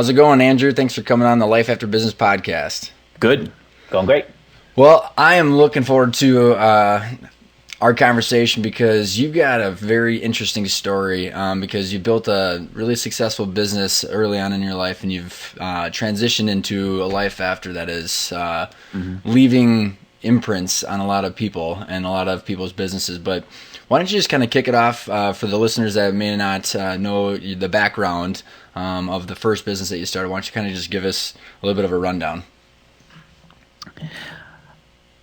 How's it going, Andrew? Thanks for coming on the Life After Business podcast. Good. Going great. Well, I am looking forward to our conversation because you've got a very interesting story because you built a really successful business early on in your life, and you've transitioned into a life after that is leaving imprints on a lot of people and a lot of people's businesses. But why don't you just kind of kick it off for the listeners that may not know the background of the first business that you started? Why don't you kind of just give us a little bit of a rundown?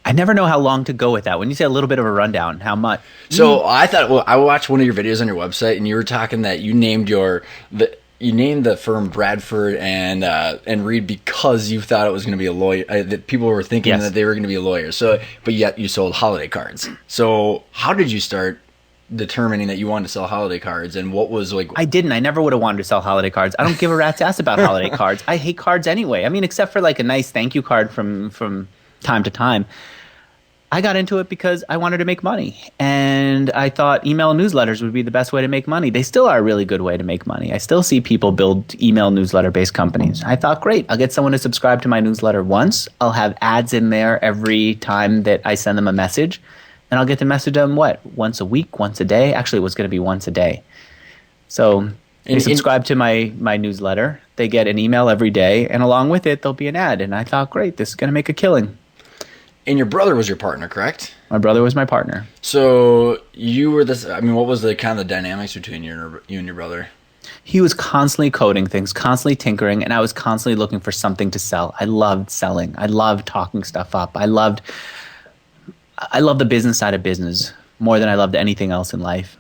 I never know how long to go with that. When you say a little bit of a rundown, how much? So I thought, well, I watched one of your videos on your website, and you were talking that you named the firm Bradford and Reed because you thought it was going to be a lawyer. That people were thinking that they were going to be a lawyer. So, but yet you sold holiday cards. So how did you start determining that you wanted to sell holiday cards, and what was like? I didn't. I never would have wanted to sell holiday cards. I don't give a rat's ass about holiday cards. I hate cards anyway. I mean, except for like a nice thank you card from time to time. I got into it because I wanted to make money, and I thought email newsletters would be the best way to make money. They still are a really good way to make money. I still see people build email newsletter-based companies. I thought, great, I'll get someone to subscribe to my newsletter once. I'll have ads in there every time that I send them a message, and I'll get to message them, once a week, once a day? Actually, it was going to be once a day. So they subscribe to my newsletter. They get an email every day, and along with it, there'll be an ad. And I thought, great, this is going to make a killing. And your brother was your partner, correct? My brother was my partner. So you were this. I mean, what was the kind of the dynamics between you and your brother? He was constantly coding things, constantly tinkering, and I was constantly looking for something to sell. I loved selling. I loved talking stuff up. I loved the business side of business more than I loved anything else in life.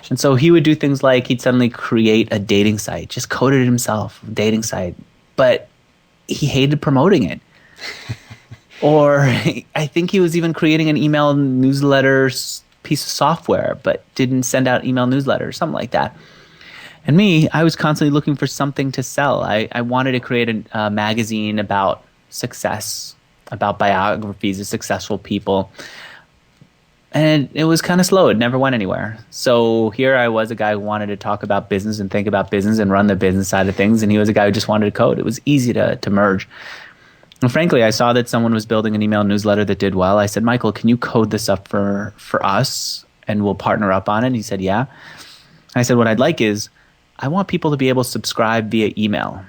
And so he would do things like he'd suddenly create a dating site, just coded it himself, dating site, but he hated promoting it. Or I think he was even creating an email newsletter piece of software, but didn't send out email newsletters, something like that. And me, I was constantly looking for something to sell. I wanted to create a magazine about success, about biographies of successful people. And it was kind of slow. It never went anywhere. So here I was, a guy who wanted to talk about business and think about business and run the business side of things. And he was a guy who just wanted to code. It was easy to merge. And frankly, I saw that someone was building an email newsletter that did well. I said, Michael, can you code this up for us and we'll partner up on it? And he said, yeah. I said, what I'd like is I want people to be able to subscribe via email.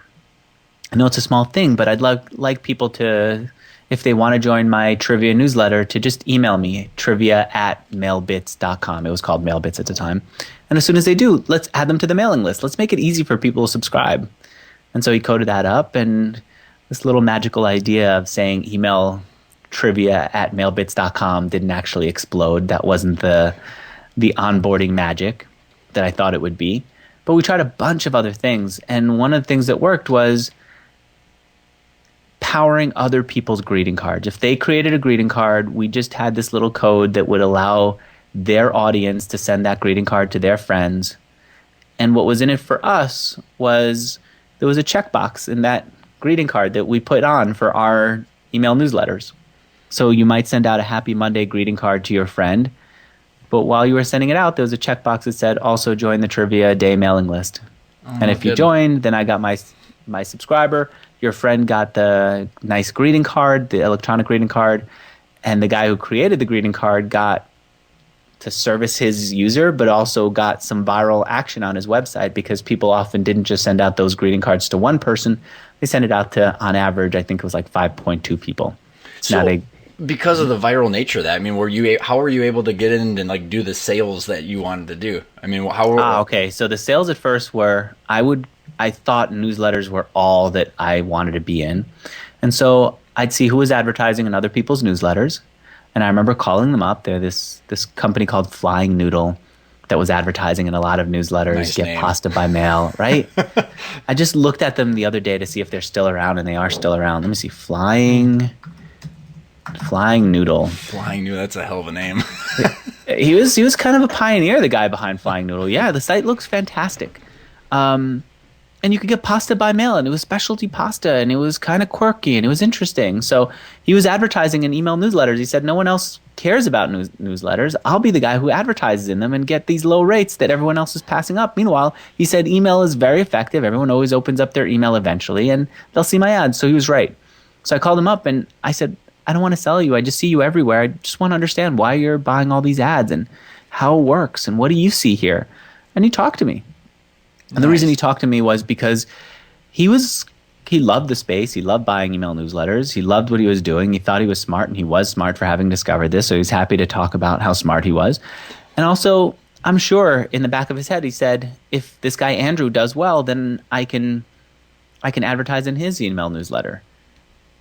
I know it's a small thing, but I'd like people to, if they want to join my trivia newsletter, to just email me, trivia@mailbits.com. It was called Mailbits at the time. And as soon as they do, let's add them to the mailing list. Let's make it easy for people to subscribe. And so he coded that up, and this little magical idea of saying email trivia@mailbits.com didn't actually explode. That wasn't the onboarding magic that I thought it would be. But we tried a bunch of other things. And one of the things that worked was powering other people's greeting cards. If they created a greeting card, we just had this little code that would allow their audience to send that greeting card to their friends. And what was in it for us was there was a checkbox in that greeting card that we put on for our email newsletters. So you might send out a Happy Monday greeting card to your friend, but while you were sending it out, there was a checkbox that said, also join the Trivia Day mailing list. And if you joined, then I got my subscriber, your friend got the nice greeting card, the electronic greeting card, and the guy who created the greeting card got to service his user, but also got some viral action on his website because people often didn't just send out those greeting cards to one person. They sent it out to, on average, I think it was like 5.2 people. So because of the viral nature of that, I mean, how were you able to get in and like do the sales that you wanted to do? I mean, okay. So the sales at first were, I thought newsletters were all that I wanted to be in. And so I'd see who was advertising in other people's newsletters. And I remember calling them up. They're this company called Flying Noodle that was advertising in a lot of newsletters, nice get name. pasta by mail, right? I just looked at them the other day to see if they're still around, and they are still around. Let me see. Flying Noodle. Flying Noodle, that's a hell of a name. He was kind of a pioneer, the guy behind Flying Noodle. Yeah, the site looks fantastic. And and you could get pasta by mail, and it was specialty pasta, and it was kind of quirky, and it was interesting. So he was advertising in email newsletters. He said, no one else cares about newsletters. I'll be the guy who advertises in them and get these low rates that everyone else is passing up. Meanwhile, he said email is very effective. Everyone always opens up their email eventually, and they'll see my ads. So he was right. So I called him up, and I said, I don't want to sell you. I just see you everywhere. I just want to understand why you're buying all these ads and how it works, and what do you see here? And he talked to me. And the reason he talked to me was because he loved the space. He loved buying email newsletters. He loved what he was doing. He thought he was smart, and he was smart for having discovered this. So he was happy to talk about how smart he was. And also, I'm sure in the back of his head, he said, if this guy Andrew does well, then I can advertise in his email newsletter.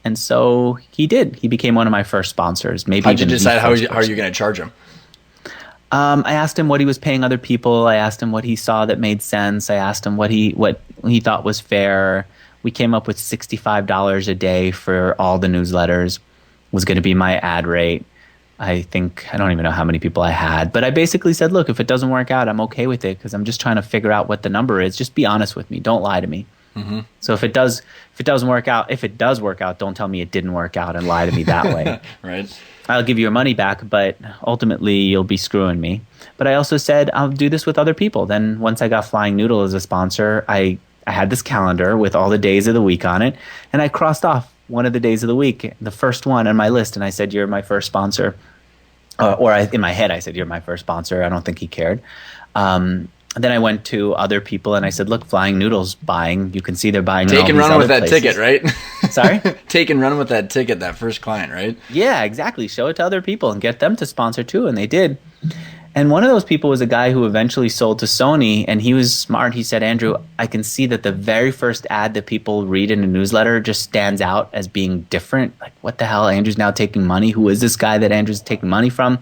And so he did. He became one of my first sponsors. Maybe. How'd you decide how are you going to charge him? I asked him what he was paying other people. I asked him what he saw that made sense. I asked him what he thought was fair. We came up with $65 a day for all the newsletters was going to be my ad rate. I don't even know how many people I had, but I basically said, look, if it doesn't work out, I'm okay with it because I'm just trying to figure out what the number is. Just be honest with me. Don't lie to me. Mm-hmm. So if it does work out, don't tell me it didn't work out and lie to me that way. Right. I'll give you your money back, but ultimately you'll be screwing me. But I also said I'll do this with other people. Then once I got Flying Noodle as a sponsor, I had this calendar with all the days of the week on it, and I crossed off one of the days of the week, the first one on my list, and I said, you're my first sponsor. In my head, I said, you're my first sponsor. I don't think he cared. Then I went to other people and I said, look, Flying Noodle's buying. You can see they're buying. Take and run with that ticket, right? Sorry? Take and run with that ticket, that first client, right? Yeah, exactly. Show it to other people and get them to sponsor too. And they did. And one of those people was a guy who eventually sold to Sony, and he was smart. He said, Andrew, I can see that the very first ad that people read in a newsletter just stands out as being different. Like, what the hell? Andrew's now taking money. Who is this guy that Andrew's taking money from?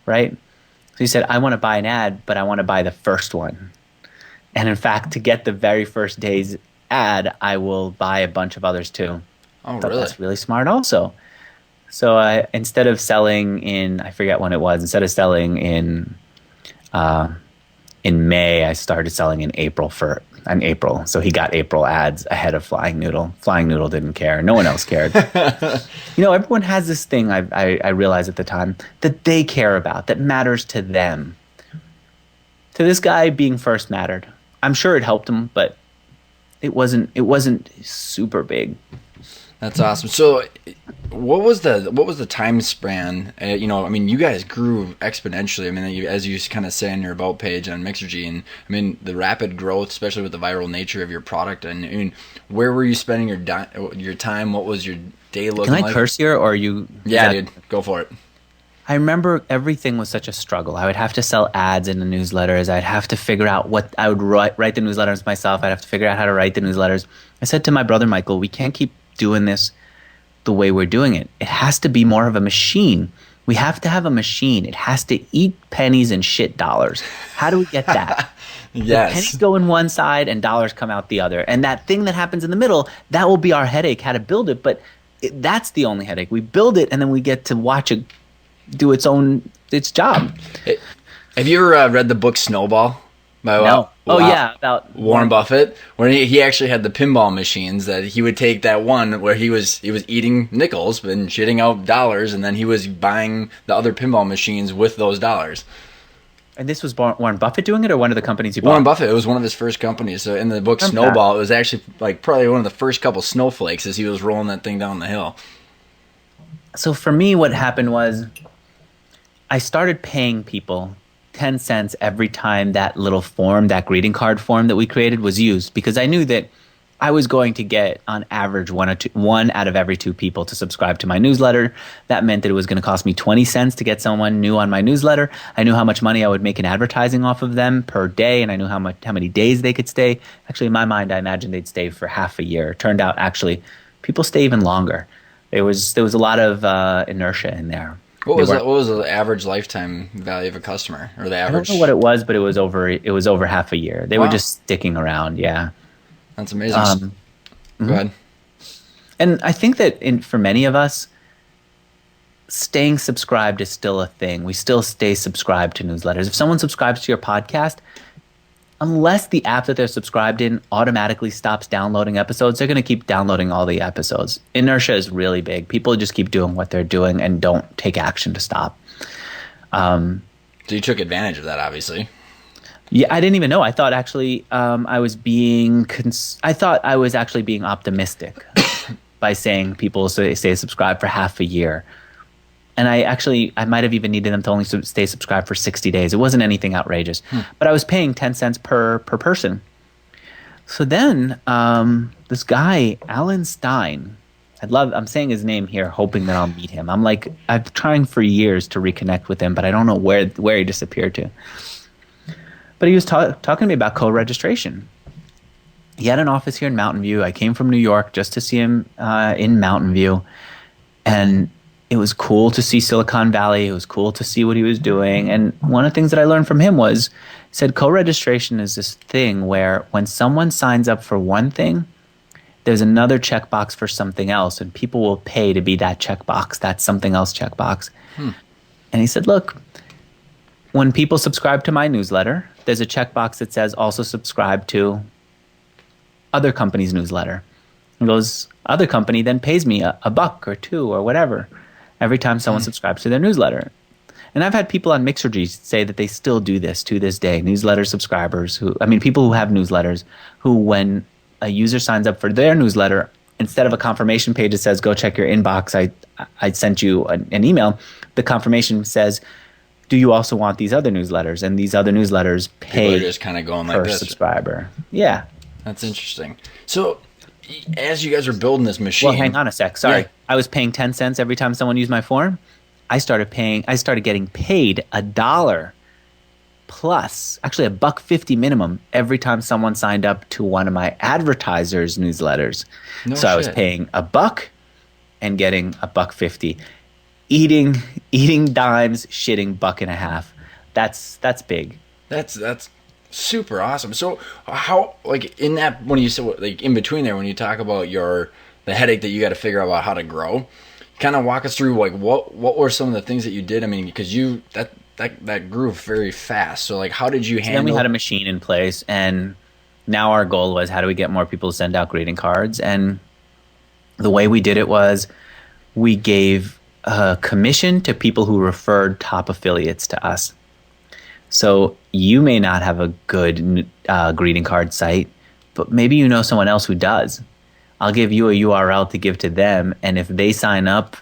Right? So he said, I want to buy an ad, but I want to buy the first one. And in fact, to get the very first day's ad, I will buy a bunch of others too. Oh, really? That's really smart also. So instead of selling in, I forget when it was, instead of selling in May, I started selling in April. So he got April ads ahead of Flying Noodle. Flying Noodle didn't care. No one else cared. Everyone has this thing I realized at the time that they care about, that matters to them. To this guy, being first mattered. I'm sure it helped him, but it wasn't super big. That's awesome. So, what was the time span? You guys grew exponentially. I mean, as you kind of say on your about page on Mixergy, and I mean the rapid growth, especially with the viral nature of your product. And I mean, where were you spending your time? What was your day looking like? Can I curse here, or are you? Yeah, dude, go for it. I remember everything was such a struggle. I would have to sell ads in the newsletters. I'd have to figure out what I would write the newsletters myself. I'd have to figure out how to write the newsletters. I said to my brother Michael, we can't keep doing this the way we're doing it. It has to be more of a machine. We have to have a machine. It has to eat pennies and shit dollars. How do we get that? Yes. The pennies go in one side and dollars come out the other. And that thing that happens in the middle, that will be our headache, how to build it. But that's the only headache. We build it and then we get to watch it do its job. Have you ever read the book Snowball? No. About Warren Buffett, where he actually had the pinball machines that he would take that one where he was eating nickels and shitting out dollars, and then he was buying the other pinball machines with those dollars. And this was Warren Buffett doing it, or one of the companies he bought? Warren Buffett. It was one of his first companies. So in the book Snowball, it was actually like probably one of the first couple snowflakes as he was rolling that thing down the hill. So for me, what happened was I started paying people 10 cents every time that little form, that greeting card form that we created was used, because I knew that I was going to get on average one out of every two people to subscribe to my newsletter. That meant that it was going to cost me 20 cents to get someone new on my newsletter. I knew how much money I would make in advertising off of them per day, and I knew how many days they could stay. Actually, in my mind, I imagined they'd stay for half a year. It turned out, actually, people stay even longer. There was a lot of inertia in there. What was the average lifetime value of a customer, or the average? I don't know what it was, but it was over half a year. They were just sticking around. Yeah, that's amazing. Go ahead. And I think that for many of us, staying subscribed is still a thing. We still stay subscribed to newsletters. If someone subscribes to your podcast, unless the app that they're subscribed in automatically stops downloading episodes, they're going to keep downloading all the episodes. Inertia is really big. People just keep doing what they're doing and don't take action to stop. So you took advantage of that, obviously. Yeah, I didn't even know. I thought actually I was actually being optimistic by saying people stay subscribed for half a year. And I might have even needed them to only stay subscribed for 60 days. It wasn't anything outrageous. But I was paying 10 cents per person. So then this guy, Alan Stein, I'm saying his name here, hoping that I'll meet him. I'm trying for years to reconnect with him, but I don't know where he disappeared to. But he was talking to me about co-registration. He had an office here in Mountain View. I came from New York just to see him in Mountain View. And it was cool to see Silicon Valley. It was cool to see what he was doing. And one of the things that I learned from him was, he said co-registration is this thing where when someone signs up for one thing, there's another checkbox for something else. And people will pay to be that checkbox, that something else checkbox. And he said, look, when people subscribe to my newsletter, there's a checkbox that says also subscribe to other company's newsletter. And goes, other company then pays me a buck or two or whatever every time someone subscribes to their newsletter. And I've had people on Mixergy say that they still do this to this day. Newsletter subscribers people who have newsletters who, when a user signs up for their newsletter, instead of a confirmation page that says, go check your inbox, I sent you an email, the confirmation says, do you also want these other newsletters? And these other newsletters pay People are just kind of going like per this. subscriber. Yeah. That's interesting. So as you guys are building this machine... Well, hang on a sec. Sorry. Yeah. I was paying 10 cents every time someone used my form. I started getting paid $1 plus, actually $1.50 minimum every time someone signed up to one of my advertisers' newsletters. So I was paying $1 and getting $1.50. Eating dimes, shitting $1.50. That's big. That's super awesome. So how, like, in that, when you said, like, in between there, when you talk about the headache that you got to figure out about how to grow, kind of walk us through, like, what were some of the things that you did? I mean, because that grew very fast. So, like, how did you handle? Then we had a machine in place, and now our goal was, how do we get more people to send out greeting cards? And the way we did it was, we gave a commission to people who referred top affiliates to us. So you may not have a good greeting card site, but maybe you know someone else who does. I'll give you a URL to give to them, and if they sign up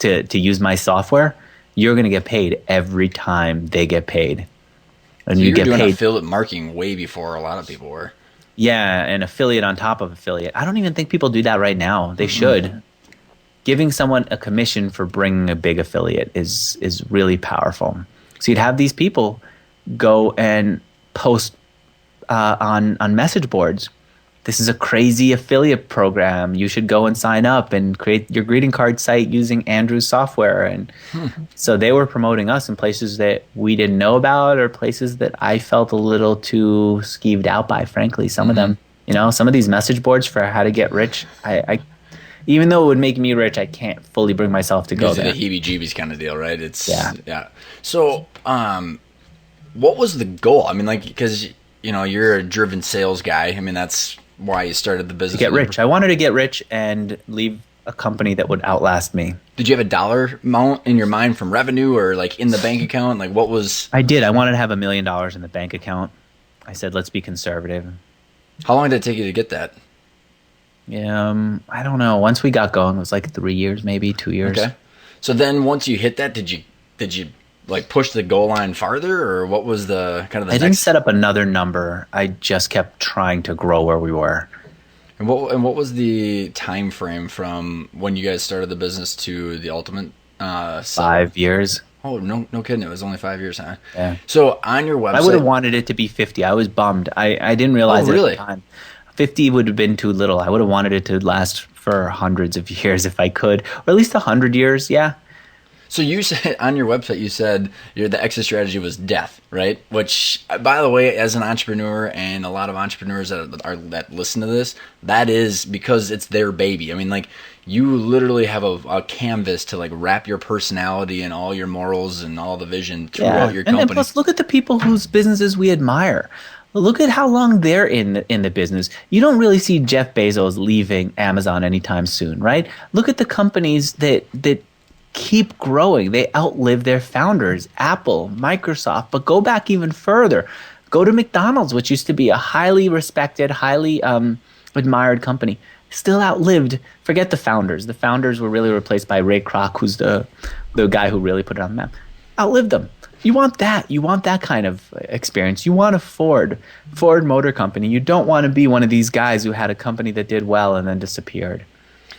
to use my software, you're going to get paid every time they get paid. And so you get doing paid affiliate marketing way before a lot of people were. Yeah, an affiliate on top of affiliate. I don't even think people do that right now. They should. Giving someone a commission for bringing a big affiliate is really powerful. So you'd have these people go and post on message boards. This is a crazy affiliate program. You should go and sign up and create your greeting card site using Andrew's software. And so they were promoting us in places that we didn't know about, or places that I felt a little too skeeved out by, frankly. Some of them, some of these message boards for how to get rich, I even though it would make me rich, I can't fully bring myself to go there. It's a heebie-jeebies kind of deal, right? Yeah. So, what was the goal? I mean, like, because, you're a driven sales guy. I mean, that's why you started the business. To get rich. I wanted to get rich and leave a company that would outlast me. Did you have a dollar amount in your mind from revenue, or, like, in the bank account? Like, what was... I did. I wanted to have $1 million in the bank account. I said, let's be conservative. How long did it take you to get that? I don't know. Once we got going, it was like 3 years, maybe 2 years. Okay. So then once you hit that, did you like push the goal line farther, or what was the kind of the I didn't set up another number. I just kept trying to grow where we were. And what was the time frame from when you guys started the business to the ultimate 5 years. Oh, no kidding. It was only 5 years, huh? Yeah. So on your website... I would have wanted it to be 50. I was bummed. I didn't realize it at the time. 50 would have been too little. I would have wanted it to last for hundreds of years if I could, or at least 100 years. Yeah. So you said on your website, you said the exit strategy was death, right? Which, by the way, as an entrepreneur and a lot of entrepreneurs that listen to this, that is because it's their baby. I mean, like, you literally have a canvas to, like, wrap your personality and all your morals and all the vision throughout your company. And plus, look at the people whose businesses we admire. Look at how long they're in the business. You don't really see Jeff Bezos leaving Amazon anytime soon, right? Look at the companies that keep growing. They outlive their founders, Apple, Microsoft, but go back even further. Go to McDonald's, which used to be a highly respected, highly admired company. Still outlived, forget the founders. The founders were really replaced by Ray Kroc, who's the guy who really put it on the map. Outlived them. You want that. You want that kind of experience. You want a Ford Motor Company. You don't want to be one of these guys who had a company that did well and then disappeared.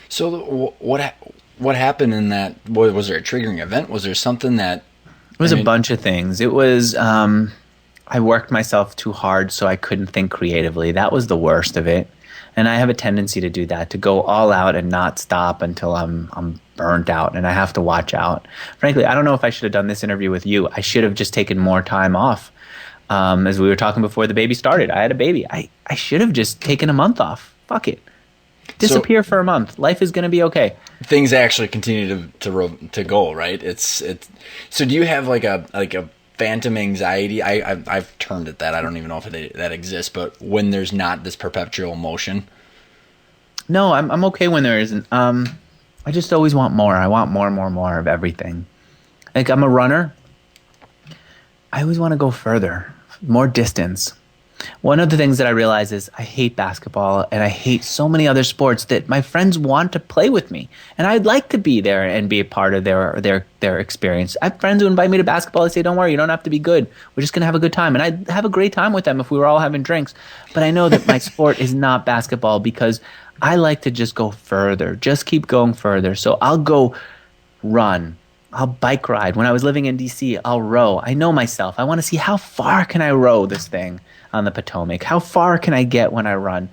So what happened in that? Was there a triggering event? Was there something that? It was a bunch of things. It was I worked myself too hard, so I couldn't think creatively. That was the worst of it. And I have a tendency to do that, to go all out and not stop until I'm burnt out, and I have to watch out. Frankly, I don't know if I should have done this interview with you. I should have just taken more time off. As we were talking before the baby started, I had a baby. I should have just taken a month off. Fuck it. Disappear for a month. Life is going to be okay. Things actually continue to go, right? It's so do you have like a phantom anxiety? I've termed it that. I don't even know if that exists, but when there's not this perpetual motion. No, I'm okay when there isn't. I just always want more. I want more of everything. Like, I'm a runner. I always want to go further, more distance. One of the things that I realize is I hate basketball and I hate so many other sports that my friends want to play with me. And I'd like to be there and be a part of their experience. I have friends who invite me to basketball. They say, don't worry, you don't have to be good. We're just going to have a good time. And I'd have a great time with them if we were all having drinks. But I know that my sport is not basketball because I like to just go further, just keep going further. So I'll go run. I'll bike ride. When I was living in DC, I'll row. I know myself. I want to see how far can I row this thing on the Potomac? How far can I get when I run?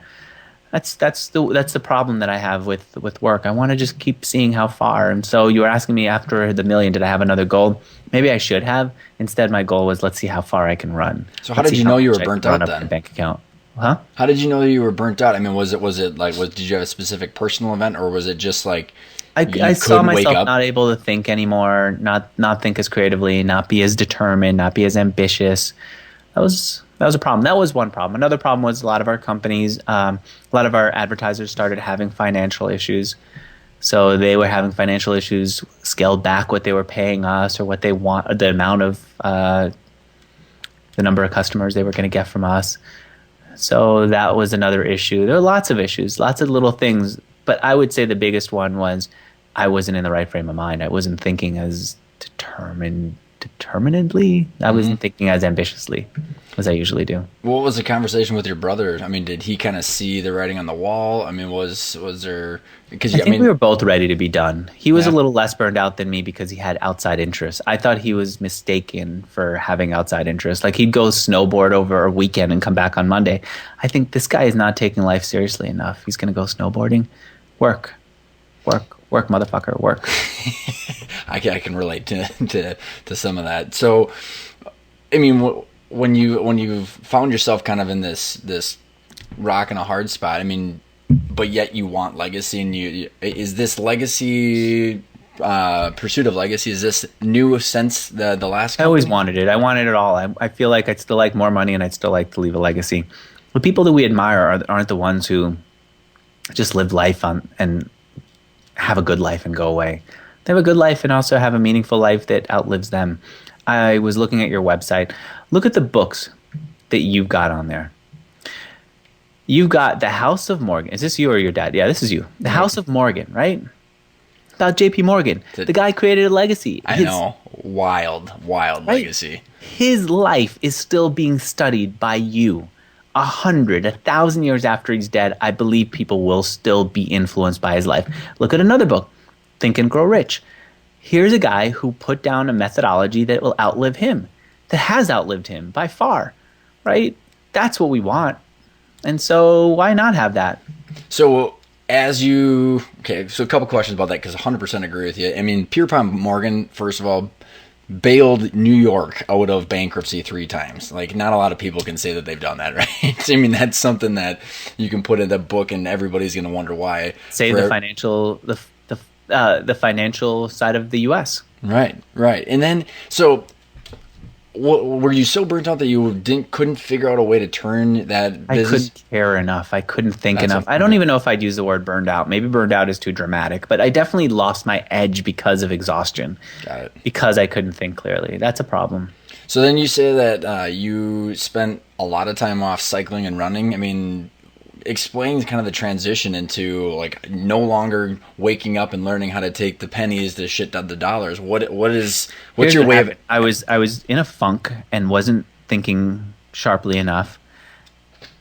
That's the problem that I have with work. I want to just keep seeing how far. And so you were asking me after the million, did I have another goal? Maybe I should have. Instead, my goal was, let's see how far I can run. So how did you know you were burnt out then? Bank account. Huh? How did you know you were burnt out? I mean, was it like, did you have a specific personal event, or was it just like I saw myself not able to think anymore, not think as creatively, not be as determined, not be as ambitious. That was a problem. That was one problem. Another problem was a lot of our companies, a lot of our advertisers started having financial issues. So they were having financial issues, scaled back what they were paying us or what they want, the amount of, the number of customers they were going to get from us. So that was another issue. There were lots of issues, lots of little things. But I would say the biggest one was I wasn't in the right frame of mind. I wasn't thinking as determinedly. I wasn't thinking as ambitiously as I usually do. What was the conversation with your brother? I mean, did he kind of see the writing on the wall? I mean, was there? Because I think we were both ready to be done. He was a little less burned out than me because he had outside interests. I thought he was mistaken for having outside interests. Like, he'd go snowboard over a weekend and come back on Monday. I think this guy is not taking life seriously enough. He's going to go snowboarding. Work, motherfucker, work. I can relate to some of that. So, I mean, when you found yourself kind of in this rock and a hard spot, I mean, but yet you want legacy, and is this legacy, pursuit of legacy, is this new since the last company? I always wanted it. I wanted it all. I feel like I'd still like more money, and I'd still like to leave a legacy. The people that we admire aren't the ones who just live life and have a good life and go away. They have a good life and also have a meaningful life that outlives them. I was looking at your website. Look at the books that you've got on there. You've got The House of Morgan. Is this you or your dad? Yeah, this is you. The House of Morgan, right? About J.P. Morgan. The guy created a legacy. I know. Wild right? Legacy. His life is still being studied by you. 100, 1,000 years after he's dead, I believe people will still be influenced by his life. Look at another book, Think and Grow Rich. Here's a guy who put down a methodology that will outlive him, that has outlived him by far, right? That's what we want. And so why not have that? So so a couple questions about that, because 100% agree with you. I mean, Pierpont Morgan, first of all, bailed New York out of bankruptcy 3 times. Like, not a lot of people can say that they've done that, right? I mean, that's something that you can put in the book, and everybody's going to wonder why. Say the financial side of the U.S. Right. And then, so Were you so burnt out that you couldn't figure out a way to turn that I business? couldn't care enough. I couldn't think That's enough. I don't even know if I'd use the word burned out. Maybe burned out is too dramatic, but I definitely lost my edge because of exhaustion, Got it. because I couldn't think clearly. That's a problem. So then you say that you spent a lot of time off cycling and running. I mean, explain kind of the transition into like no longer waking up and learning how to take the pennies to shit out the dollars. What's Here's your what way of? happened. I was in a funk and wasn't thinking sharply enough.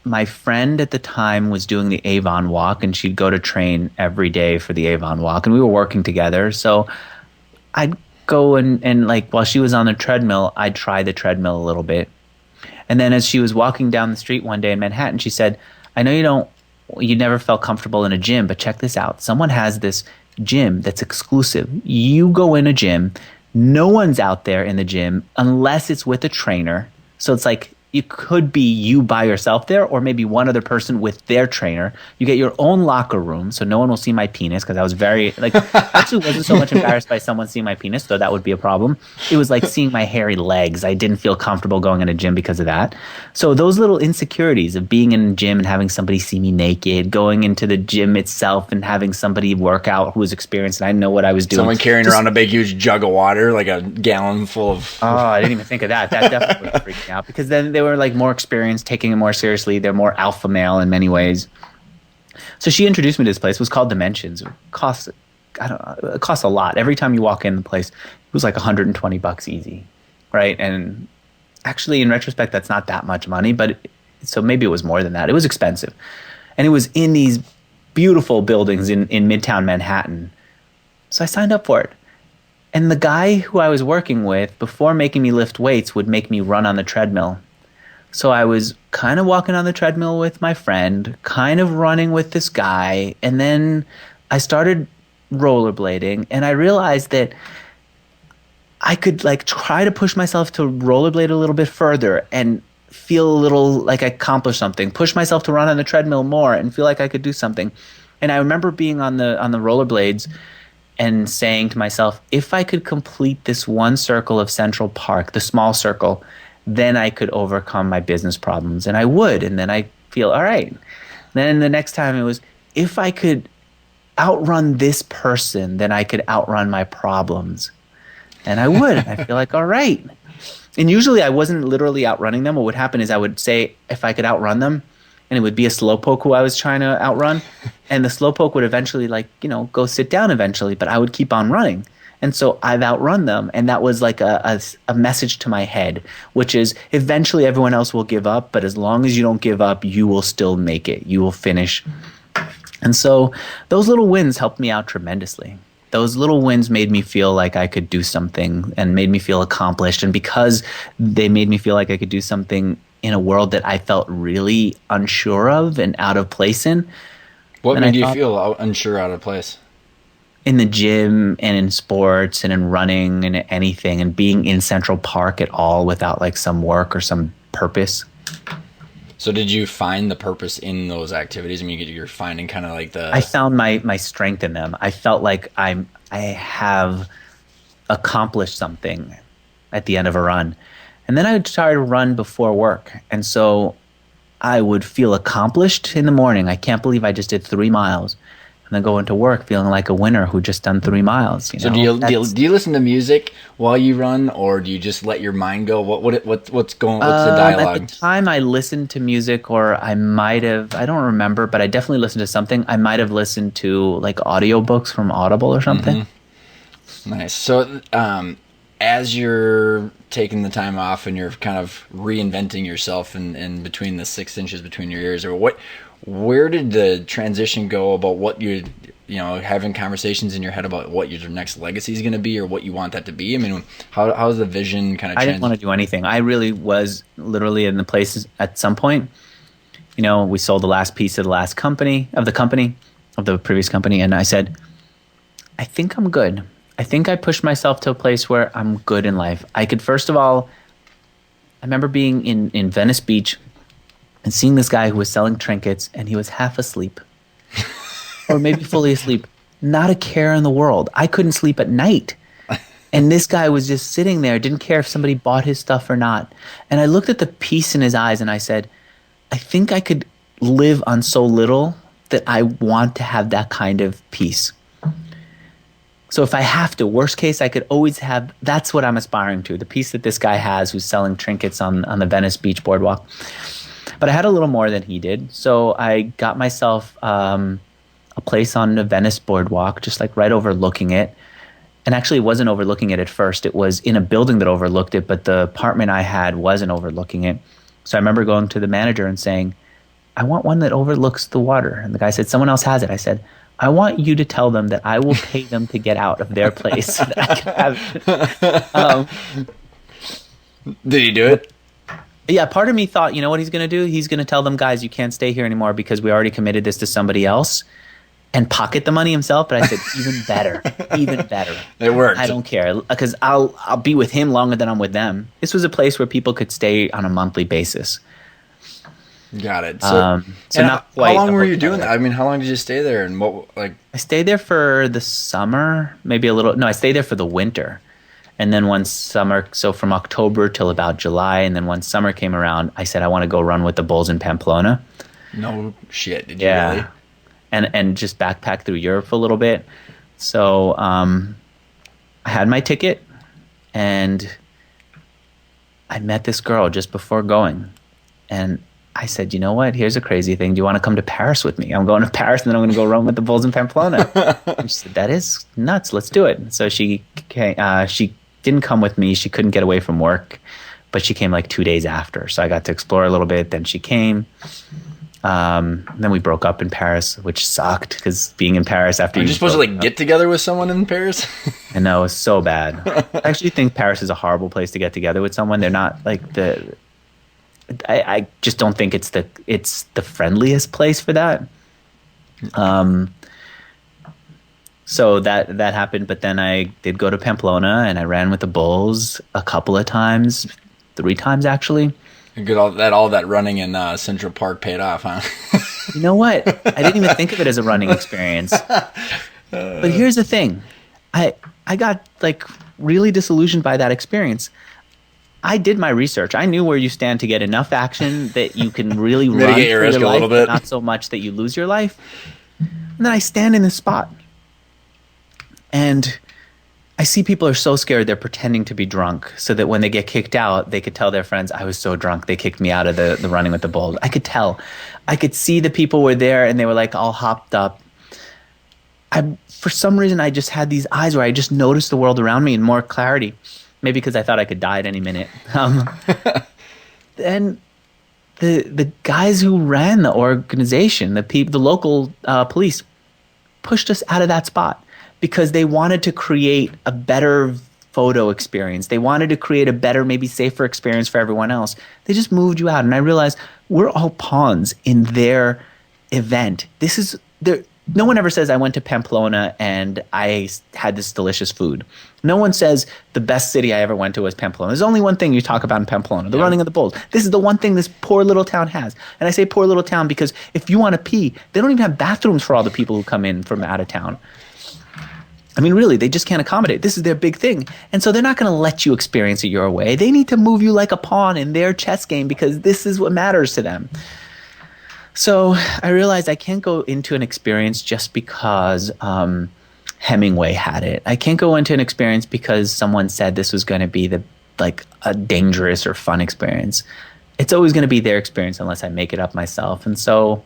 My friend at the time was doing the Avon walk, and she'd go to train every day for the Avon walk, and we were working together. So I'd go and like while she was on the treadmill, I'd try the treadmill a little bit. And then as she was walking down the street one day in Manhattan, she said, I know you never felt comfortable in a gym, but check this out. Someone has this gym that's exclusive. You go in a gym, no one's out there in the gym unless it's with a trainer. So it's like it could be you by yourself there, or maybe one other person with their trainer. You get your own locker room, so no one will see my penis, because I was very like actually wasn't so much embarrassed by someone seeing my penis, though that would be a problem. It was like seeing my hairy legs. I didn't feel comfortable going in a gym because of that. So those little insecurities of being in a gym and having somebody see me naked, going into the gym itself and having somebody work out who was experienced and I didn't know what I was doing. Someone carrying around a big huge jug of water, like a gallon full of. Oh, I didn't even think of that. That definitely would freak me out, because then they were like more experienced, taking it more seriously. They're more alpha male in many ways. So she introduced me to this place. It was called Dimensions. It costs a lot. Every time you walk in the place, it was like $120 easy, right? And actually, in retrospect, that's not that much money, but so maybe it was more than that. It was expensive. And it was in these beautiful buildings in Midtown Manhattan. So I signed up for it. And the guy who I was working with, before making me lift weights, would make me run on the treadmill. So I was kind of walking on the treadmill with my friend, kind of running with this guy, and then I started rollerblading, and I realized that I could like try to push myself to rollerblade a little bit further and feel a little like I accomplished something, push myself to run on the treadmill more and feel like I could do something. And I remember being on the rollerblades and saying to myself, if I could complete this one circle of Central Park, the small circle, then I could overcome my business problems. And I would. And then I feel, all right. Then the next time it was, if I could outrun this person, then I could outrun my problems. And I would. I feel like, all right. And usually I wasn't literally outrunning them. What would happen is I would say if I could outrun them, and it would be a slowpoke who I was trying to outrun. And the slowpoke would eventually go sit down eventually, but I would keep on running. And so I've outrun them. And that was like a message to my head, which is eventually everyone else will give up. But as long as you don't give up, you will still make it. You will finish. And so those little wins helped me out tremendously. Those little wins made me feel like I could do something and made me feel accomplished. And because they made me feel like I could do something in a world that I felt really unsure of and out of place in. What made you feel unsure, out of place? In the gym and in sports and in running and anything, and being in Central Park at all without like some work or some purpose. So did you find the purpose in those activities? I mean, you're finding kind of like I found my strength in them. I felt like I have accomplished something at the end of a run. And then I would try to run before work. And so I would feel accomplished in the morning. I can't believe I just did 3 miles. And then go into work feeling like a winner who just done 3 miles. So do you listen to music while you run, or do you just let your mind go? What's the dialogue? At the time I listened to music, or I might have, I don't remember, but I definitely listened to something. I might have listened to like audiobooks from Audible or something. Mm-hmm. Nice. So as you're taking the time off and you're kind of reinventing yourself in between the 6 inches between your ears, or where did the transition go about what having conversations in your head about what your next legacy is going to be, or what you want that to be? I mean, how's the vision kind of I didn't want to do anything. I really was literally in the place at some point. We sold the last piece of the previous company, and I said, I think I'm good. I think I pushed myself to a place where I'm good in life. I could, first of all, I remember being in Venice Beach and seeing this guy who was selling trinkets, and he was half asleep or maybe fully asleep. Not a care in the world. I couldn't sleep at night. And this guy was just sitting there, didn't care if somebody bought his stuff or not. And I looked at the peace in his eyes and I said, I think I could live on so little that I want to have that kind of peace. So if I have to, worst case, I could always have, that's what I'm aspiring to, the peace that this guy has who's selling trinkets on the Venice Beach boardwalk. But I had a little more than he did. So I got myself a place on the Venice boardwalk, just like right overlooking it. And actually it wasn't overlooking it at first. It was in a building that overlooked it, but the apartment I had wasn't overlooking it. So I remember going to the manager and saying, I want one that overlooks the water. And the guy said, someone else has it. I said, I want you to tell them that I will pay them to get out of their place so that I can have it. Did he do it? Yeah, part of me thought, you know what he's going to do? He's going to tell them, guys, you can't stay here anymore because we already committed this to somebody else, and pocket the money himself. But I said, even better, even better. It worked. I don't care because I'll be with him longer than I'm with them. This was a place where people could stay on a monthly basis. Got it. So not quite. How long were you doing that? I mean, how long did you stay there? And what, like? I stayed there for the summer, maybe a little. No, I stayed there for the winter. And then once summer, so from October till about July, and then once summer came around, I said I want to go run with the Bulls in Pamplona. No shit, did you really? And just backpack through Europe for a little bit. So I had my ticket, and I met this girl just before going, and I said, you know what? Here's a crazy thing. Do you want to come to Paris with me? I'm going to Paris, and then I'm going to go run with the Bulls in Pamplona. And she said, that is nuts. Let's do it. So she came, she didn't come with me. She couldn't get away from work, but she came like 2 days after. So I got to explore a little bit. Then she came. Then we broke up in Paris, which sucked because being in Paris after you're supposed to like get together with someone in Paris. I know, it was so bad. I actually think Paris is a horrible place to get together with someone. They're not like I just don't think it's the friendliest place for that. So that happened, but then I did go to Pamplona and I ran with the Bulls a couple of times, 3 times actually. Good, all that running in Central Park paid off, huh? You know what? I didn't even think of it as a running experience. But here's the thing. I got like really disillusioned by that experience. I did my research. I knew where you stand to get enough action that you can really run for your life, a little bit. Not so much that you lose your life. And then I stand in this spot, and I see people are so scared they're pretending to be drunk so that when they get kicked out, they could tell their friends, I was so drunk, they kicked me out of the running with the Bulls. I could tell. I could see the people were there, and they were like all hopped up. For some reason, I just had these eyes where I just noticed the world around me in more clarity. Maybe because I thought I could die at any minute. Then the guys who ran the organization, the local police, pushed us out of that spot because they wanted to create a better photo experience. They wanted to create a better, maybe safer experience for everyone else. They just moved you out. And I realized we're all pawns in their event. No one ever says I went to Pamplona and I had this delicious food. No one says the best city I ever went to was Pamplona. There's only one thing you talk about in Pamplona, the running of the Bulls. This is the one thing this poor little town has. And I say poor little town because if you want to pee, they don't even have bathrooms for all the people who come in from out of town. I mean, really, they just can't accommodate. This is their big thing. And so they're not going to let you experience it your way. They need to move you like a pawn in their chess game because this is what matters to them. So I realized I can't go into an experience just because Hemingway had it. I can't go into an experience because someone said this was going to be a dangerous or fun experience. It's always going to be their experience unless I make it up myself. And so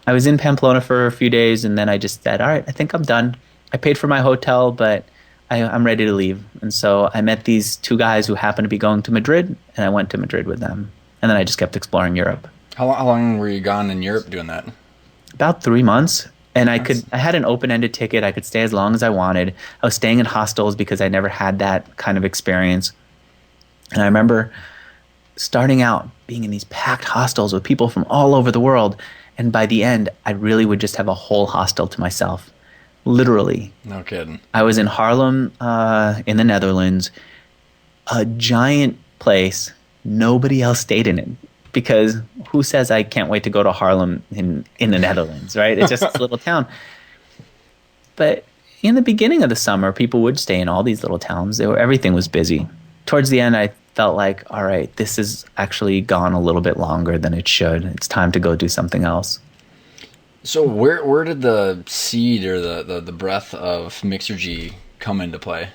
I was in Pamplona for a few days, and then I just said, all right, I think I'm done. I paid for my hotel, but I'm ready to leave. And so I met these 2 guys who happened to be going to Madrid, and I went to Madrid with them. And then I just kept exploring Europe. How long were you gone in Europe doing that? About 3 months. And I had an open-ended ticket. I could stay as long as I wanted. I was staying in hostels because I never had that kind of experience. And I remember starting out being in these packed hostels with people from all over the world. And by the end, I really would just have a whole hostel to myself. Literally. No kidding. I was in Haarlem in the Netherlands. A giant place. Nobody else stayed in it. Because who says I can't wait to go to Haarlem in the Netherlands, right? It's just this little town. But in the beginning of the summer, people would stay in all these little towns. Everything was busy. Towards the end, I felt like, all right, this has actually gone a little bit longer than it should. It's time to go do something else. So where did the seed or the breath of Mixergy come into play?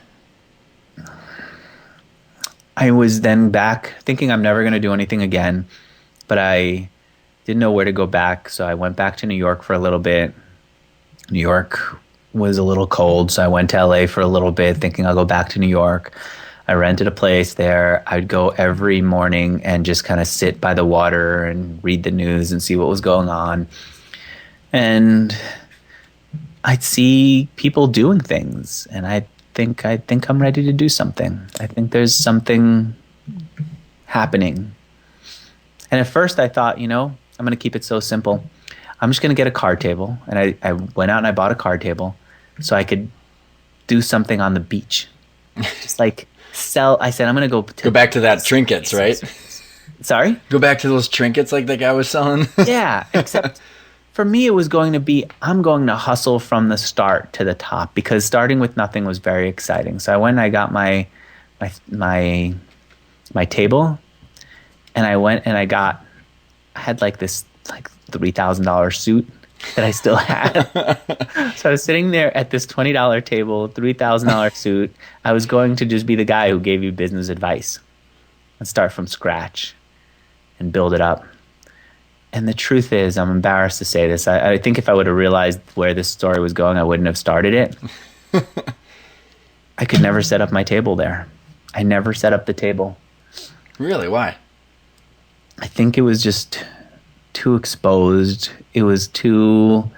I was then back thinking I'm never going to do anything again, but I didn't know where to go back. So I went back to New York for a little bit. New York was a little cold, so I went to LA for a little bit thinking I'll go back to New York. I rented a place there. I'd go every morning and just kind of sit by the water and read the news and see what was going on. And I'd see people doing things, and I think I'm ready to do something. I think there's something happening. And at first I thought, I'm going to keep it so simple. I'm just going to get a card table. And I went out and I bought a card table so I could do something on the beach. Just like sell. I said, I'm going to go back to that trinkets, right? Sorry? Go back to those trinkets like that guy was selling? Yeah, except for me, it was going to be, I'm going to hustle from the start to the top, because starting with nothing was very exciting. So I went and I got my table, and I had like this like $3,000 suit that I still had. So I was sitting there at this $20 table, $3,000 suit. I was going to just be the guy who gave you business advice and start from scratch and build it up. And the truth is, I'm embarrassed to say this, I think if I would have realized where this story was going, I wouldn't have started it. I could never set up my table there. I never set up the table. Really? Why? I think it was just too exposed. It was too...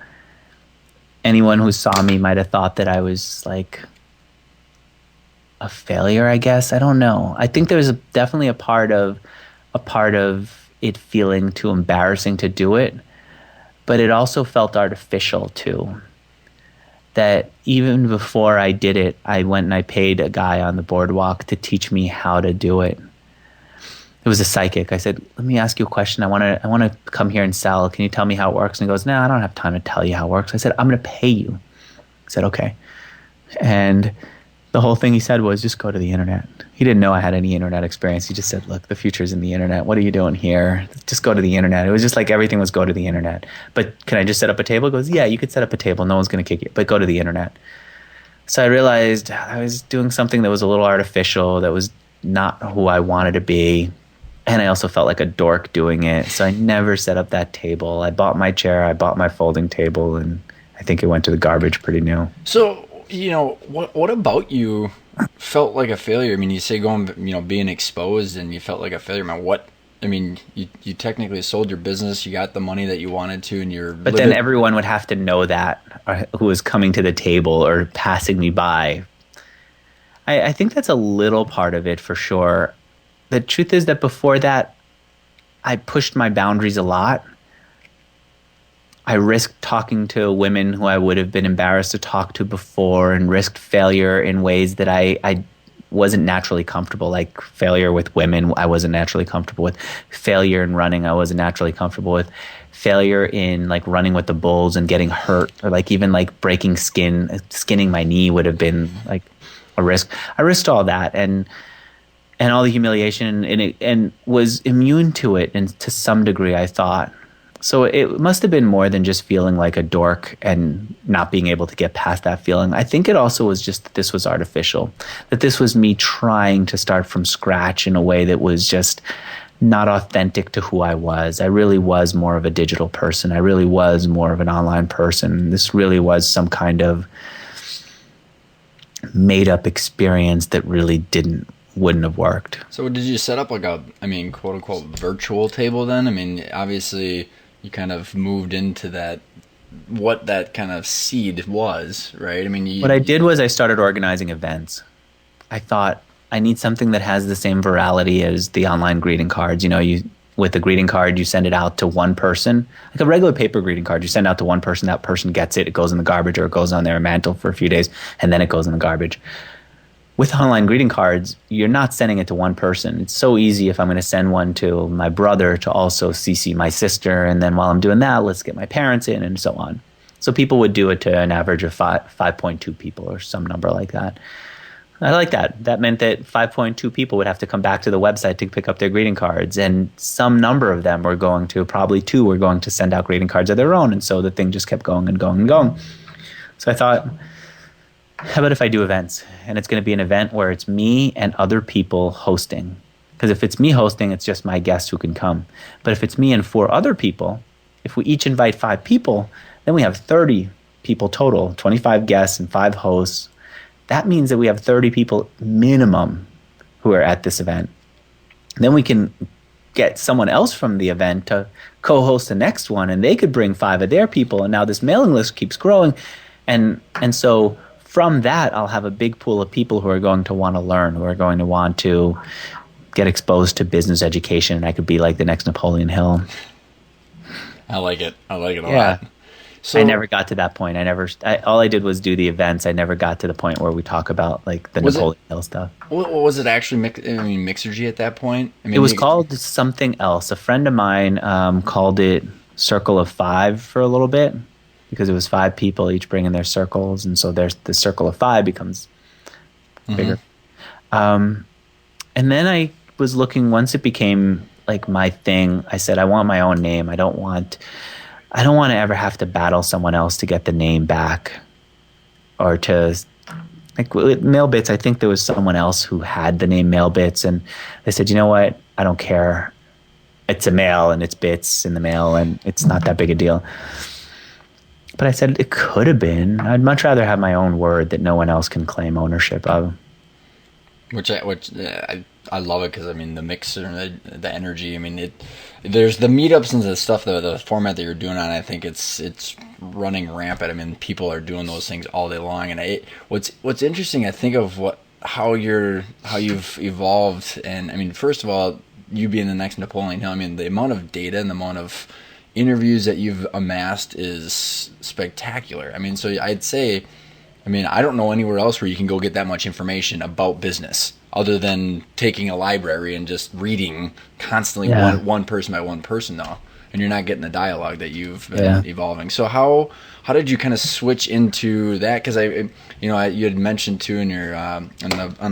Anyone who saw me might have thought that I was like a failure, I guess. I don't know. I think there's definitely a part of it feeling too embarrassing to do it, but it also felt artificial too. That even before I did it, I went and I paid a guy on the boardwalk to teach me how to do it. It was a psychic. I said, let me ask you a question. I want to come here and sell. Can you tell me how it works? And he goes, no, I don't have time to tell you how it works. I said, I'm going to pay you. I said, okay. And the whole thing he said was, just go to the internet. He didn't know I had any internet experience. He just said, look, the future's in the internet. What are you doing here? Just go to the internet. It was just like everything was go to the internet. But can I just set up a table? He goes, yeah, you could set up a table. No one's going to kick you, but go to the internet. So I realized I was doing something that was a little artificial, that was not who I wanted to be. And I also felt like a dork doing it. So I never set up that table. I bought my chair, I bought my folding table, and I think it went to the garbage pretty new. So, what about you felt like a failure? I mean, you say being exposed and you felt like a failure. You technically sold your business, you got the money that you wanted to, and But then everyone would have to know that, who was coming to the table or passing me by. I think that's a little part of it for sure. The truth is that before that, I pushed my boundaries a lot. I risked talking to women who I would have been embarrassed to talk to before, and risked failure in ways that I wasn't naturally comfortable. Like failure with women, I wasn't naturally comfortable with. Failure in running, I wasn't naturally comfortable with. Failure in like running with the bulls and getting hurt, or like even like breaking skinning my knee would have been like a risk. I risked all that and all the humiliation, and was immune to it, and to some degree, I thought. So it must have been more than just feeling like a dork and not being able to get past that feeling. I think it also was just that this was artificial, that this was me trying to start from scratch in a way that was just not authentic to who I was. I really was more of a digital person. I really was more of an online person. This really was some kind of made-up experience that really wouldn't have worked. So did you set up like a, quote unquote virtual table then? Obviously you kind of moved into that, what that kind of seed was, right? What I did was I started organizing events. I thought I need something that has the same virality as the online greeting cards. With a greeting card, you send it out to one person, like a regular paper greeting card. You send out to one person, that person gets it, it goes in the garbage, or it goes on their mantle for a few days, and then it goes in the garbage. With online greeting cards, you're not sending it to one person. It's so easy if I'm going to send one to my brother to also CC my sister, and then while I'm doing that, let's get my parents in, and so on. So people would do it to an average of 5.2 people or some number like that. I like that. That meant that 5.2 people would have to come back to the website to pick up their greeting cards. And some number of them were going to, probably two, were going to send out greeting cards of their own. And so the thing just kept going and going and going. So I thought, how about if I do events? And it's going to be an event where it's me and other people hosting. Because if it's me hosting, it's just my guests who can come. But if it's me and 4 other people, if we each invite 5 people, then we have 30 people total, 25 guests and 5 hosts. That means that we have 30 people minimum who are at this event. Then we can get someone else from the event to co-host the next one, and they could bring 5 of their people, and now this mailing list keeps growing. And so from that, I'll have a big pool of people who are going to want to learn, who are going to want to get exposed to business education, and I could be like the next Napoleon Hill. I like it a lot. So, I never got to that point. All I did was do the events. I never got to the point where we talk about like the Napoleon Hill stuff. What was it actually? Mixergy at that point? I mean, it was called something else. A friend of mine called it Circle of 5 for a little bit because it was 5 people each bringing their circles, and so there's the Circle of 5 becomes bigger. And then I was looking, once it became like my thing, I said I want my own name. I don't want to ever have to battle someone else to get the name back, or to, like with Mailbits, I think there was someone else who had the name Mailbits, and they said, you know what, I don't care. It's a mail and it's bits in the mail and it's not that big a deal. But I said it could have been. I'd much rather have my own word that no one else can claim ownership of. Which I love it because I mean the mixer, the energy. I mean there's the meetups and the stuff, the format that you're doing on. I think it's running rampant. I mean people are doing those things all day long. And what's interesting, I think of how you've evolved. And I mean first of all, you being the next Napoleon Hill. I mean the amount of data and the amount of interviews that you've amassed is spectacular. I mean so I'd say. I mean, I don't know anywhere else where you can go get that much information about business other than taking a library and just reading constantly one person by one person, though. And you're not getting the dialogue that you've been evolving. So how did you kind of switch into that? Because you had mentioned too in your on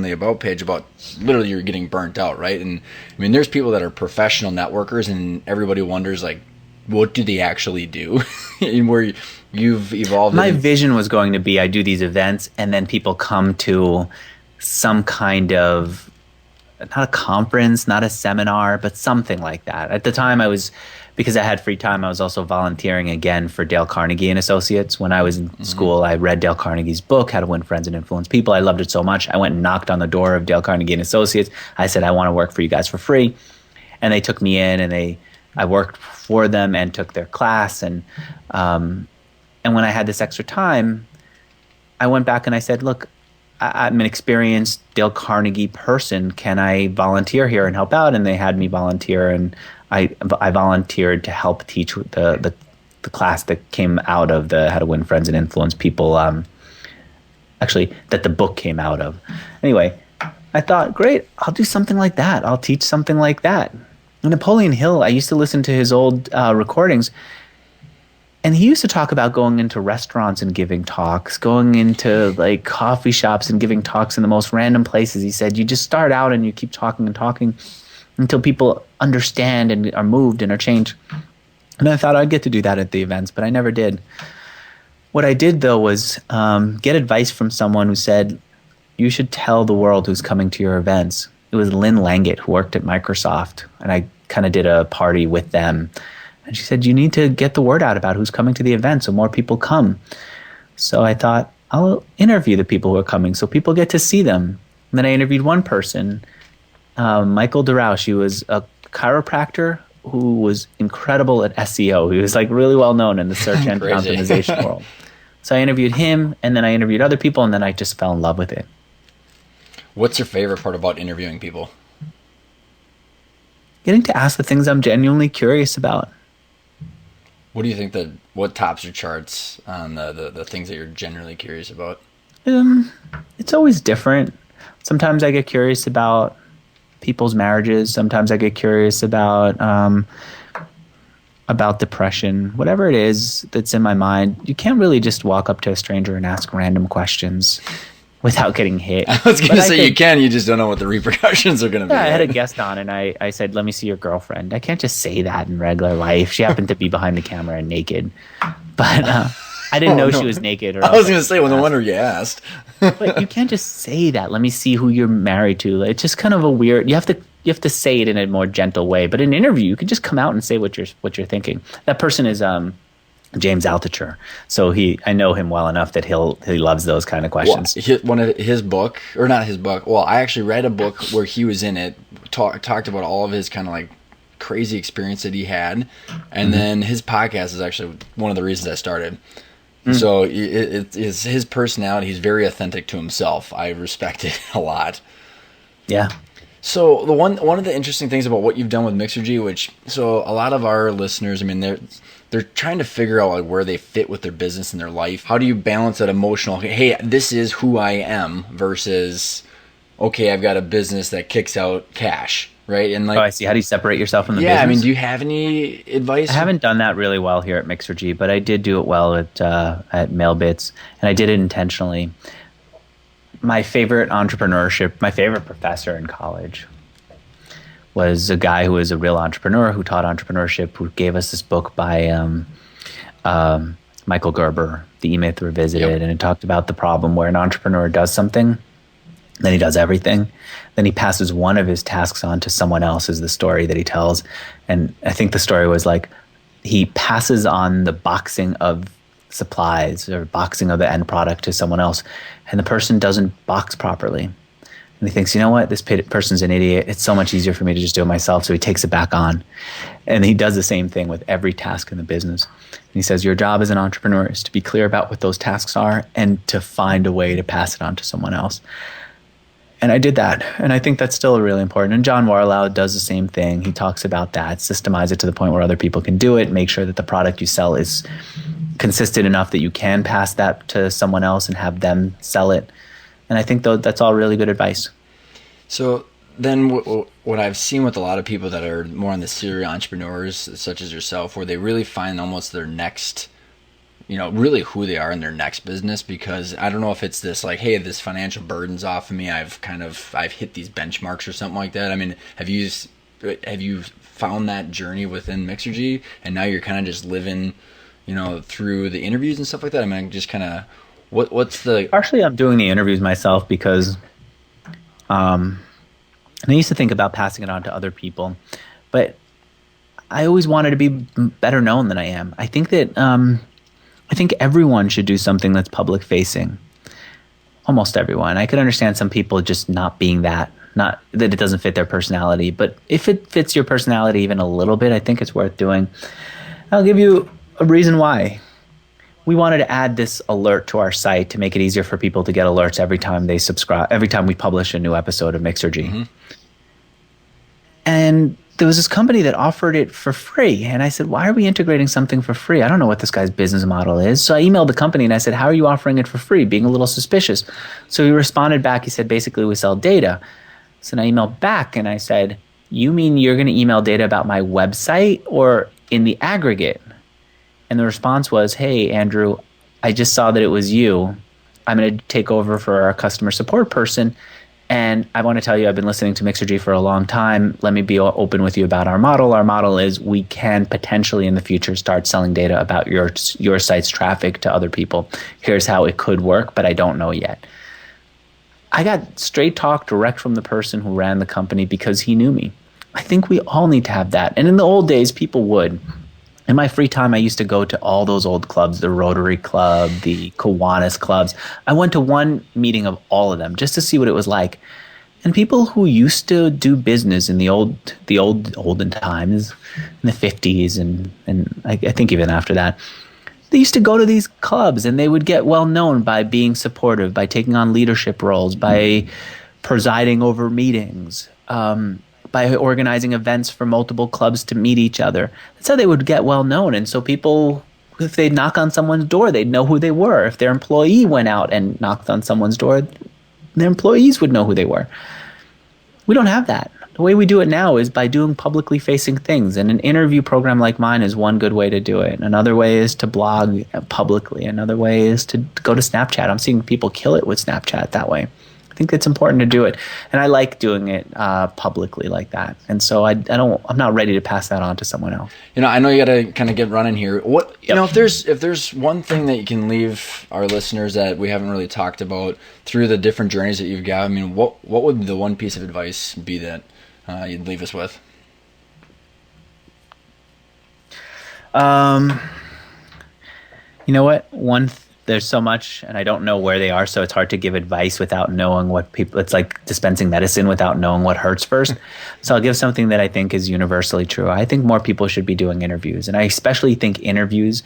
the about page about literally you're getting burnt out, right? And I mean, there's people that are professional networkers, and everybody wonders like, what do they actually do? And where you've evolved. My vision was going to be I do these events and then people come to some kind of, not a conference, not a seminar, but something like that. At the time because I had free time, I was also volunteering again for Dale Carnegie and Associates. When I was in school, I read Dale Carnegie's book, How to Win Friends and Influence People. I loved it so much. I went and knocked on the door of Dale Carnegie and Associates. I said, I want to work for you guys for free. And they took me in and I worked for them and took their class. And when I had this extra time, I went back and I said, look, I'm an experienced Dale Carnegie person. Can I volunteer here and help out? And they had me volunteer, and I volunteered to help teach the class that came out of the How to Win Friends and Influence People, actually, that the book came out of. Anyway, I thought, great, I'll do something like that. I'll teach something like that. Napoleon Hill, I used to listen to his old recordings, and he used to talk about going into restaurants and giving talks, going into like coffee shops and giving talks in the most random places. He said, you just start out and you keep talking and talking until people understand and are moved and are changed. And I thought I'd get to do that at the events, but I never did. What I did, though, was get advice from someone who said, you should tell the world who's coming to your events. It was Lynn Langett, who worked at Microsoft, and I kind of did a party with them. And she said, you need to get the word out about who's coming to the event so more people come. So I thought, I'll interview the people who are coming so people get to see them. And then I interviewed one person, Michael DeRouche. He was a chiropractor who was incredible at SEO. He was like really well known in the search engine optimization world. So I interviewed him, and then I interviewed other people, and then I just fell in love with it. What's your favorite part about interviewing people? Getting to ask the things I'm genuinely curious about. What do you think what tops your charts on the things that you're generally curious about? It's always different. Sometimes I get curious about people's marriages. Sometimes I get curious about about depression, whatever it is that's in my mind, you can't really just walk up to a stranger and ask random questions without getting hit. I was going to say you can, you just don't know what the repercussions are going to be. Yeah, I had a guest on and I said, let me see your girlfriend. I can't just say that in regular life. She happened to be behind the camera and naked. But I didn't know she was naked. Or I was going to say, well, no wonder you asked. But you can't just say that. Let me see who you're married to. It's just kind of a weird. You have to say it in a more gentle way. But in an interview, you can just come out and say what you're thinking. That person is James Altucher. So I know him well enough that he loves those kind of questions. Well, one of his book, or not his book. Well, I actually read a book where he was in it. Talked about all of his kind of like crazy experience that he had, and then his podcast is actually one of the reasons I started. So it's his personality. He's very authentic to himself. I respect it a lot. Yeah. So one of the interesting things about what you've done with Mixergy, so a lot of our listeners, I mean, they're trying to figure out like where they fit with their business and their life. How do you balance that emotional, hey, this is who I am, versus, okay, I've got a business that kicks out cash, right? And like, I see. How do you separate yourself from the business? Yeah, I mean, do you have any advice? I haven't done that really well here at Mixergy, but I did do it well at MailBits, and I did it intentionally. My favorite professor in college was a guy who was a real entrepreneur who taught entrepreneurship, who gave us this book by Michael Gerber, The E-Myth Revisited, Yep. And it talked about the problem where an entrepreneur does something, then he does everything, then he passes one of his tasks on to someone else, is the story that he tells. And I think the story was like he passes on the boxing of supplies or boxing of the end product to someone else, and the person doesn't box properly. And he thinks, you know what, this person's an idiot. It's so much easier for me to just do it myself. So he takes it back on. And he does the same thing with every task in the business. And he says, your job as an entrepreneur is to be clear about what those tasks are and to find a way to pass it on to someone else. And I did that. And I think that's still really important. And John Warlow does the same thing. He talks about that, systemize it to the point where other people can do it, make sure that the product you sell is consistent enough that you can pass that to someone else and have them sell it. And I think that's all really good advice. So then what I've seen with a lot of people that are more on the serial entrepreneurs, such as yourself, where they really find almost their next, really who they are in their next business, because I don't know if it's this like, hey, this financial burden's off of me. I've hit these benchmarks or something like that. I mean, have you found that journey within Mixergy, and now you're kind of just living, through the interviews and stuff like that? I mean, just kind of, what's the... Partially I'm doing the interviews myself because I used to think about passing it on to other people, but I always wanted to be better known than I am. I think that I think everyone should do something that's public facing. Almost everyone. I could understand some people just not being that, not that it doesn't fit their personality, but if it fits your personality even a little bit, I think it's worth doing. I'll give you a reason why. We wanted to add this alert to our site to make it easier for people to get alerts every time they subscribe, every time we publish a new episode of Mixergy. Mm-hmm. And there was this company that offered it for free. And I said, why are we integrating something for free? I don't know what this guy's business model is. So I emailed the company and I said, how are you offering it for free? Being a little suspicious. So he responded back. He said, basically, we sell data. So then I emailed back and I said, you mean you're going to email data about my website or in the aggregate? And the response was, hey, Andrew, I just saw that it was you. I'm going to take over for our customer support person. And I want to tell you, I've been listening to Mixergy for a long time. Let me be open with you about our model. Our model is we can potentially in the future start selling data about your site's traffic to other people. Here's how it could work, but I don't know yet. I got straight talk direct from the person who ran the company because he knew me. I think we all need to have that. And in the old days, people would. In my free time, I used to go to all those old clubs, the Rotary Club, the Kiwanis clubs. I went to one meeting of all of them just to see what it was like. And people who used to do business in the olden times, in the 50s, and I think even after that, they used to go to these clubs and they would get well known by being supportive, by taking on leadership roles, by presiding over meetings, by organizing events for multiple clubs to meet each other. That's how they would get well known. And so people, if they'd knock on someone's door, they'd know who they were. If their employee went out and knocked on someone's door, their employees would know who they were. We don't have that. The way we do it now is by doing publicly facing things. And an interview program like mine is one good way to do it. Another way is to blog publicly. Another way is to go to Snapchat. I'm seeing people kill it with Snapchat that way. I think it's important to do it. And I like doing it publicly like that. And so I'm not ready to pass that on to someone else. I know you got to kind of get running here. If there's one thing that you can leave our listeners that we haven't really talked about through the different journeys that you've got, I mean, what would the one piece of advice be that you'd leave us with? You know what? There's so much, and I don't know where they are, so it's hard to give advice without knowing what people. It's like dispensing medicine without knowing what hurts first. So I'll give something that I think is universally true. I think more people should be doing interviews, and I especially think interviews,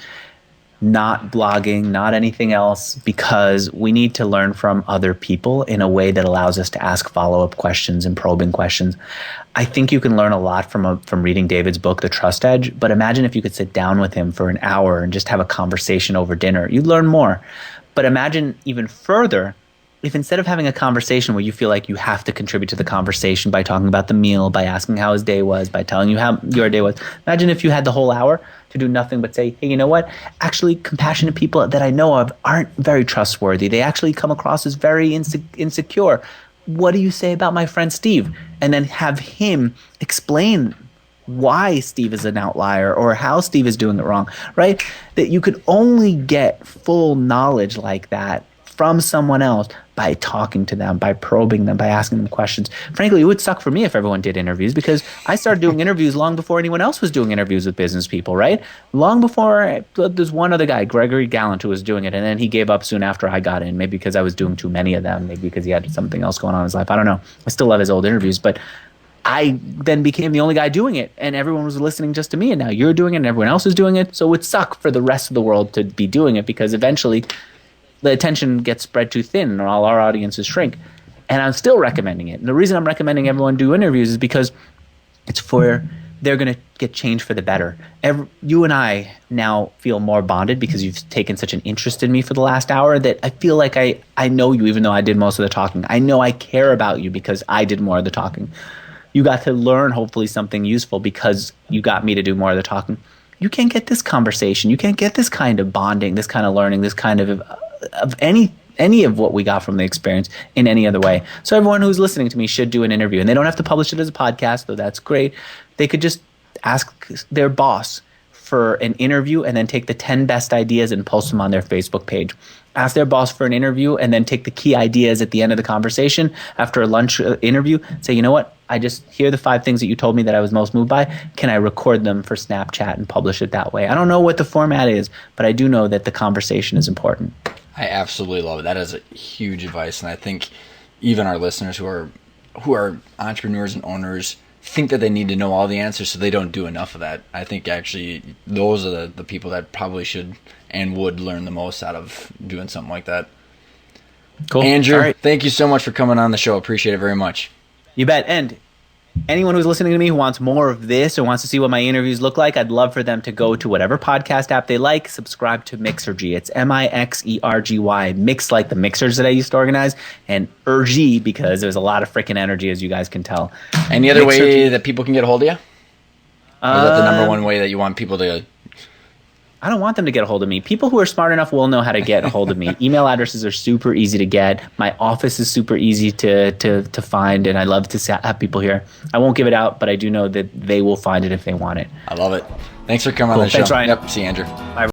not blogging, not anything else, because we need to learn from other people in a way that allows us to ask follow-up questions and probing questions. I think you can learn a lot from reading David's book, The Trust Edge, but imagine if you could sit down with him for an hour and just have a conversation over dinner. You'd learn more. But imagine even further if instead of having a conversation where you feel like you have to contribute to the conversation by talking about the meal, by asking how his day was, by telling you how your day was, imagine if you had the whole hour to do nothing but say, hey, you know what? Actually, compassionate people that I know of aren't very trustworthy. They actually come across as very insecure. What do you say about my friend Steve? And then have him explain why Steve is an outlier or how Steve is doing it wrong, right? That you could only get full knowledge like that from someone else by talking to them, by probing them, by asking them questions. Frankly, it would suck for me if everyone did interviews, because I started doing interviews long before anyone else was doing interviews with business people, right? Long before, there's one other guy, Gregory Gallant, who was doing it, and then he gave up soon after I got in, maybe because I was doing too many of them, maybe because he had something else going on in his life. I don't know. I still love his old interviews, but I then became the only guy doing it, and everyone was listening just to me, and now you're doing it, and everyone else is doing it. So it would suck for the rest of the world to be doing it, because eventually the attention gets spread too thin and all our audiences shrink. And I'm still recommending it. And the reason I'm recommending everyone do interviews is because they're going to get changed for the better. You and I now feel more bonded because you've taken such an interest in me for the last hour that I feel like I know you, even though I did most of the talking. I know I care about you because I did more of the talking. You got to learn hopefully something useful because you got me to do more of the talking. You can't get this conversation. You can't get this kind of bonding, this kind of learning, this kind of any of what we got from the experience in any other way. So everyone who's listening to me should do an interview, and they don't have to publish it as a podcast, though that's great. They could just ask their boss for an interview and then take the 10 best ideas and post them on their Facebook page. Ask their boss for an interview and then take the key ideas at the end of the conversation after a lunch interview. Say, you know what? I just hear the 5 things that you told me that I was most moved by. Can I record them for Snapchat and publish it that way? I don't know what the format is, but I do know that the conversation is important. I absolutely love it. That is a huge advice, and I think even our listeners who are entrepreneurs and owners think that they need to know all the answers, so they don't do enough of that. I think actually those are the people that probably should and would learn the most out of doing something like that. Cool. Andrew, All right. Thank you so much for coming on the show. Appreciate it very much. You bet. And anyone who's listening to me who wants more of this or wants to see what my interviews look like, I'd love for them to go to whatever podcast app they like, subscribe to Mixergy. It's Mixergy, mix like the mixers that I used to organize, and Ergy because there's a lot of freaking energy, as you guys can tell. Any other way that people can get a hold of you? Or is that the number one way that you want people to... I don't want them to get a hold of me. People who are smart enough will know how to get a hold of me. Email addresses are super easy to get. My office is super easy to find, and I love to have people here. I won't give it out, but I do know that they will find it if they want it. I love it. Thanks for coming on the show. Thanks, Ryan. Yep. See you, Andrew. Bye.